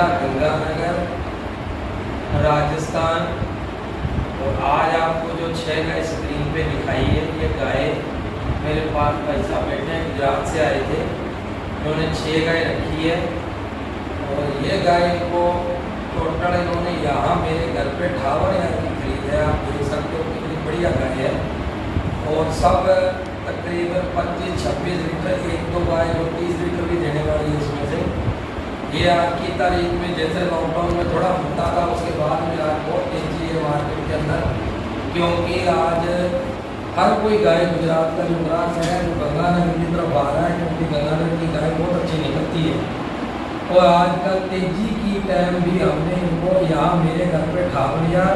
जिला गंगानगर, राजस्थान। और आज आपको जो 6 गाय स्क्रीन पे दिखाई है, ये गाय मेरे पास भाई साहब बैठे हैं, गुजरात से आए थे। इन्होंने 6 गाय रखी है और ये गाय को टोटल इन्होंने यहाँ मेरे घर पे 58 हज़ार की खरीद है। आप देख सकते हो कितनी बढ़िया गाय है। और सब तकरीबन 25-26 लीटर, 1-2 गाय जो 30 लीटर भी देने वाली है इसमें से। ये आज की तारीख में जैसे लॉकडाउन में थोड़ा होता था, उसके बाद में आज बहुत तेजी है मार्केट के अंदर, क्योंकि आज हर कोई गाय गुजरात का जो ग्राहक है वो गंगानगर की तरफ आ रहा है, क्योंकि गंगानगर की गाय बहुत अच्छी निकलती है। और आजकल तेजी की टाइम भी हमने इनको यहाँ मेरे घर पे ठाक लिया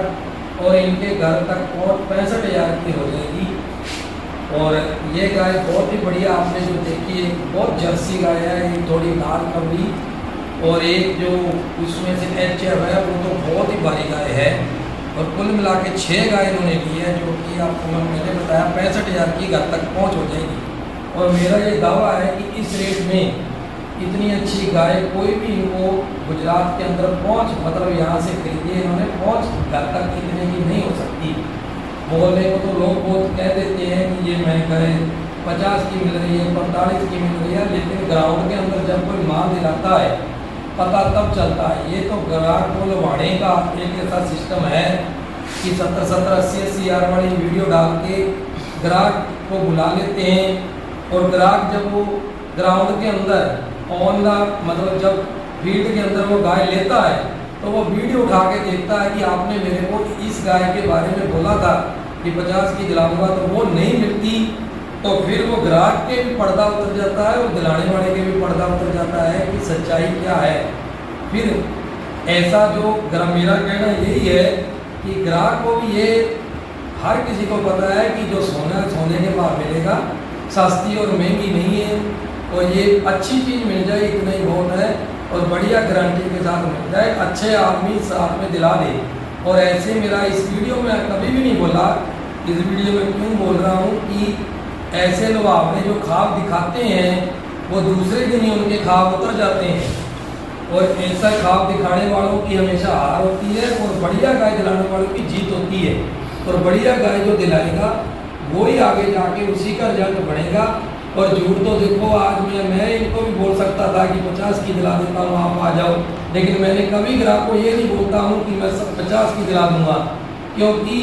और इनके घर तक पहुँच 65 हज़ार की हो जाएगी। और ये गाय बहुत ही बढ़िया, आपने जो देखी है बहुत जर्सी गाय है, ये थोड़ी लाल कबरी और एक जो उसमें से HF है वो तो बहुत ही भारी गाय है। और कुल मिला के 6 गाय इन्होंने ली है, जो कि आपको मैंने बताया 65 हज़ार की घर तक पहुंच हो जाएगी। और मेरा ये दावा है कि इस रेट में इतनी अच्छी गाय कोई भी इनको गुजरात के अंदर पहुंच, मतलब यहाँ से खरीदी इन्होंने, पहुंच घर तक इतने की नहीं हो सकती। बोलने को तो लोग बहुत कह देते हैं कि ये महंगा है, 50 की मिल रही है, 45 की मिल रही है, लेकिन ग्राउंड के अंदर जब कोई माल दिलाता है पता तब चलता है। ये तो ग्राहक को लुभाने का एक ऐसा सिस्टम है कि 70-70, 80-80 हज़ार वाली वीडियो डाल के ग्राहक को बुला लेते हैं। और ग्राहक जब वो ग्राउंड के अंदर ऑनलाइन, मतलब जब फील्ड के अंदर वो गाय लेता है तो वो वीडियो उठा के देखता है कि आपने मेरे को इस गाय के बारे में बोला था कि 50 की दिलाऊंगा, तो वो नहीं मिलती। तो फिर वो ग्राहक के भी पर्दा उतर जाता है और दिलाने वाले के भी पर्दा उतर जाता है कि सच्चाई क्या है। फिर ऐसा जो मेरा कहना यही है कि ग्राहक को भी ये, हर किसी को पता है कि जो सोना सोने के भाव मिलेगा, सस्ती और महंगी नहीं है। और ये अच्छी चीज़ मिल जाए इतना ही बहुत है, और बढ़िया गारंटी के साथ मिल जाए, अच्छे आदमी साथ में दिला दे। और ऐसे मेरा इस वीडियो में कभी भी नहीं बोला, इस वीडियो में क्यों बोल रहा हूँ कि ऐसे लोग आपने जो ख्वाब दिखाते हैं वो दूसरे दिन ही उनके ख्वाब उतर जाते हैं। और ऐसा ख्वाब दिखाने वालों की हमेशा हार होती है और बढ़िया गाय दिलाने वालों की जीत होती है। और बढ़िया गाय जो दिलाएगा वो ही आगे जाके उसी का रिजल्ट बढ़ेगा। और झूठ तो देखो, आज मैं इनको भी बोल सकता था कि 50 की दिला देता हूँ, आप आ जाओ, लेकिन मैंने कभी ग्राहक को ये नहीं बोलता हूँ कि मैं 50 की दिला दूँगा, क्योंकि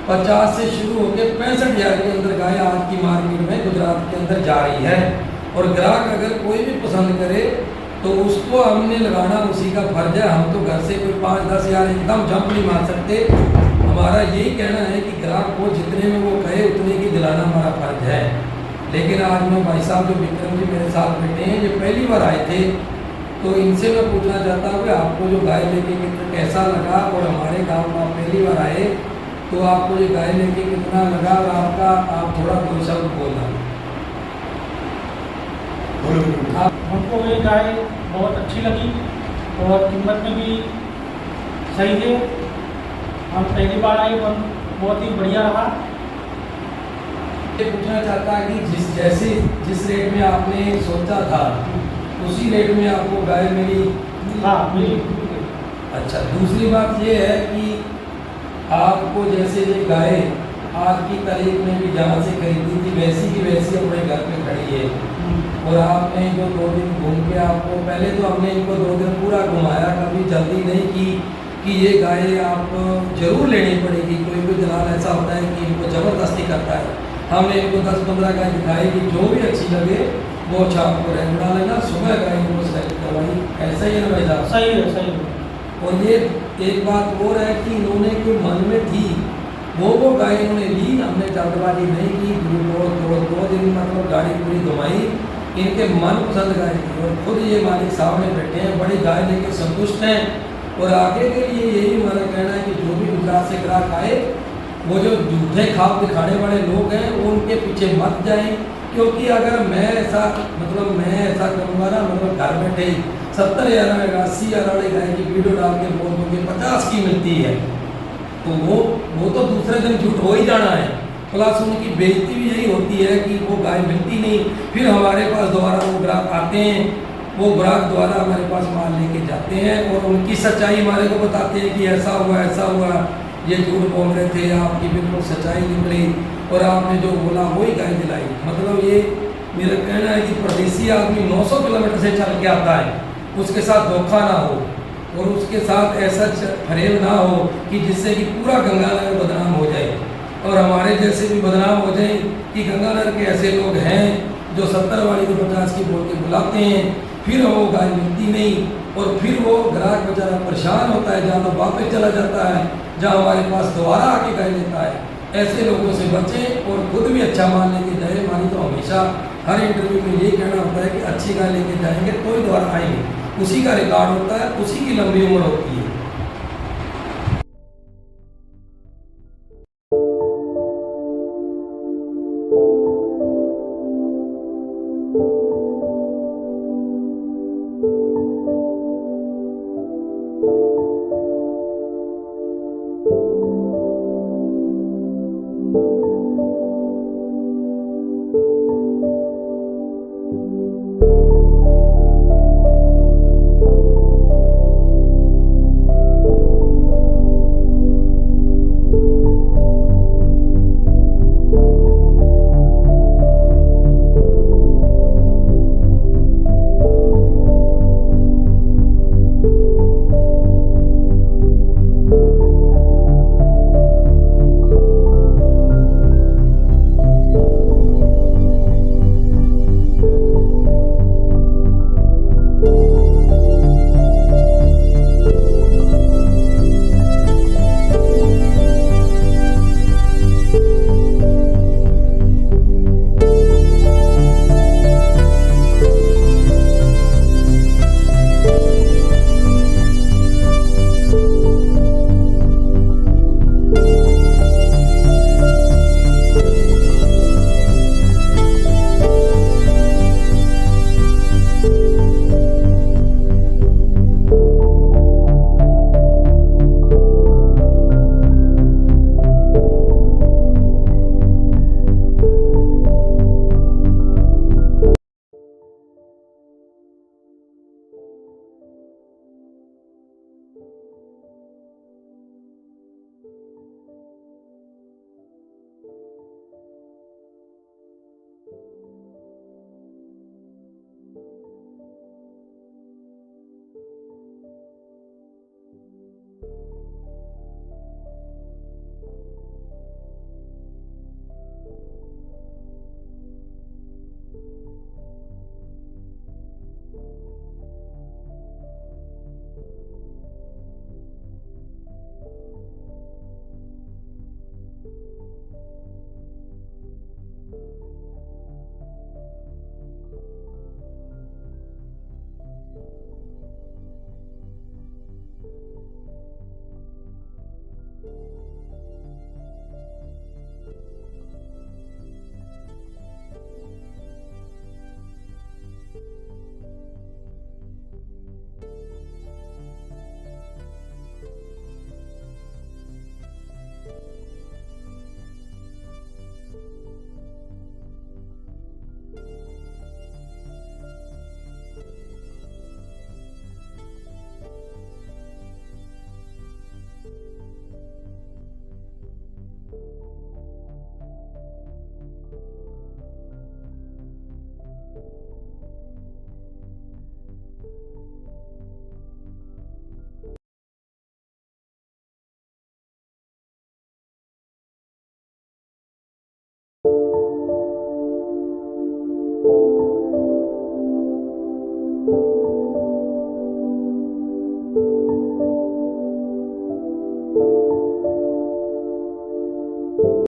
50 से शुरू होकर 65 हज़ार के अंदर गाय आज की मार्केट में गुजरात के अंदर जा रही है। और ग्राहक अगर कोई भी पसंद करे तो उसको हमने लगाना उसी का फर्ज है। हम तो घर से कोई 5-10 हज़ार एकदम जंप नहीं मार सकते। हमारा यही कहना है कि ग्राहक को जितने में वो कहे उतने की दिलाना हमारा फर्ज है। लेकिन आज मैं भाई साहब जो विक्रम जी मेरे साथ बैठे हैं, ये पहली बार आए थे, तो इनसे मैं पूछना चाहता हूँ कि आपको जो गाय लेके कैसा लगा, और हमारे गाँव में आप पहली बार आए तो आपको ये गाय लेके कितना लगा, और आपका आप थोड़ा 2 शब्द बोलना। हमको ये गाय बहुत अच्छी लगी और कीमत में भी सही है। हम पहली बार आए, बहुत ही बढ़िया रहा। ये पूछना चाहता है कि जिस रेट में आपने सोचा था उसी रेट में आपको गाय मिली? हाँ, मिली। अच्छा, दूसरी बात ये है कि आपको जैसे ये गाय आज की तारीख में भी जहाँ से खरीदी थी वैसी की वैसी अपने घर पे खड़ी है। और आपने जो 2 दिन घूम के, आपको पहले तो हमने इनको 2 दिन पूरा घुमाया, कभी जल्दी नहीं की कि ये गाय आप जरूर लेनी पड़ेगी। कोई भी दलाल ऐसा होता है कि इनको ज़बरदस्ती करता है। हमने इनको 10-15 गाय दिखाई कि जो भी अच्छी लगे वो अच्छा आपको रेगुलर लेना, सुबह गाय इनको सेलेक्ट करवाई। ऐसा ही है ना भाई साहब? सही है, सही है। और ये एक बात और है कि इन्होंने जो मन में थी वो गाय इन्होंने ली, हमने जल्दबाजी नहीं की। 2 दिन मतलब गाड़ी पूरी घुमाई, इनके मन पसंद गाय थी। और खुद ये मालिक सामने बैठे हैं, बड़ी गाय लेके संतुष्ट हैं। और आगे के लिए यही हमारा कहना है कि जो भी गुजरात से ग्राहक आए, वो जो झूठे ख्वाब दिखाने वाले लोग हैं वो उनके पीछे मत जाएं। क्योंकि अगर मैं ऐसा करूँगा ना, मतलब घर बैठे ही 70 हज़ार में 80 हज़ार वाली गाय की वीडियो डाल के बोल दूँगी 50 की मिलती है, तो वो तो दूसरे दिन झूठ हो ही जाना है। प्लस उनकी बेइज्जती भी यही होती है कि वो गाय मिलती नहीं, फिर हमारे पास दोबारा वो ग्राहक आते हैं वो ग्राहक द्वारा हमारे पास माल लेके जाते हैं और उनकी सच्चाई हमारे को बताते हैं कि ऐसा हुआ, ये झूठ बोल रहे थे, आपकी बिल्कुल सच्चाई निकली और आपने जो बोला वही गाय दिलाई। मतलब ये मेरा कहना है कि परदेसी आदमी 900 किलोमीटर से चल के आता है, उसके साथ धोखा ना हो और उसके साथ ऐसा फरेब ना हो कि जिससे कि पूरा गंगानगर बदनाम हो जाए और हमारे जैसे भी बदनाम हो जाए कि गंगानगर के ऐसे लोग हैं जो 70 वाली को 50 की बोल के बुलाते हैं, फिर वो गाय मिलती नहीं और फिर वो ग्राहक बेचारा परेशान होता है, जहाँ तो वापस चला जाता है, जहाँ हमारे पास दोबारा आके गाय लेता है। ऐसे लोगों से बचें और खुद भी अच्छा माल लेके जाए। हमारी तो हमेशा हर इंटरव्यू में यही कहना होता है कि अच्छी गाय लेके जाएंगे तो ही दोबारा आएंगे, उसी का रिकॉर्ड होता है, उसी की लंबी उम्र होती है।